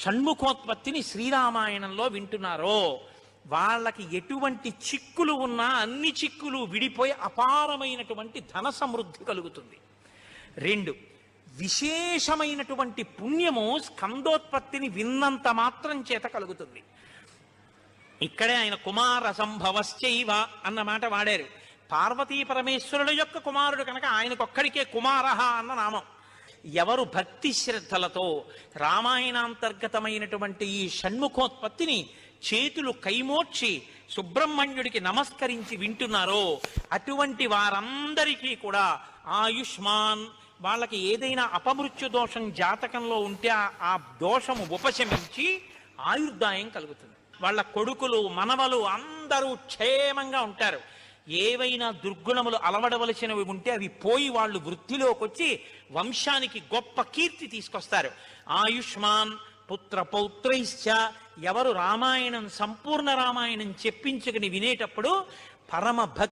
షణ్ముఖోత్పత్తిని శ్రీరామాయణంలో వింటున్నారో వాళ్ళకి ఎటువంటి చిక్కులు ఉన్నా అన్ని చిక్కులు విడిపోయి అపారమైనటువంటి ధన సమృద్ధి కలుగుతుంది. 2, విశేషమైనటువంటి పుణ్యము స్కందోత్పత్తిని విన్నంత మాత్రం చేత కలుగుతుంది. ఇక్కడే ఆయన కుమార సంభవశ్చైవ అన్న మాట వాడారు. పార్వతీ పరమేశ్వరుల యొక్క కుమారుడు కనుక ఆయనకొక్కడికే కుమారః అన్న నామం. ఎవరు భక్తి శ్రద్ధలతో రామాయణాంతర్గతమైనటువంటి ఈ షణ్ముఖోత్పత్తిని చేతులు కైమోర్చి సుబ్రహ్మణ్యుడికి నమస్కరించి వింటున్నారో అటువంటి వారందరికీ కూడా ఆయుష్మాన్, వాళ్ళకి ఏదైనా అపమృత్యు దోషం జాతకంలో ఉంటే ఆ దోషము ఉపశమించి ఆయుర్దాయం కలుగుతుంది. వాళ్ళ కొడుకులు మనవలు అందరూ క్షేమంగా ఉంటారు. ఏవైనా దుర్గుణములు అలవడవలసినవి ఉంటే అవి పోయి వాళ్ళు వృద్ధిలోకి వచ్చి వంశానికి గొప్ప కీర్తి తీసుకొస్తారు. ఆయుష్మాన్ పుత్ర పౌత్రైశ్చ, ఎవరు రామాయణం సంపూర్ణ రామాయణం చెప్పించుకుని వినేటప్పుడు పరమ భక్తి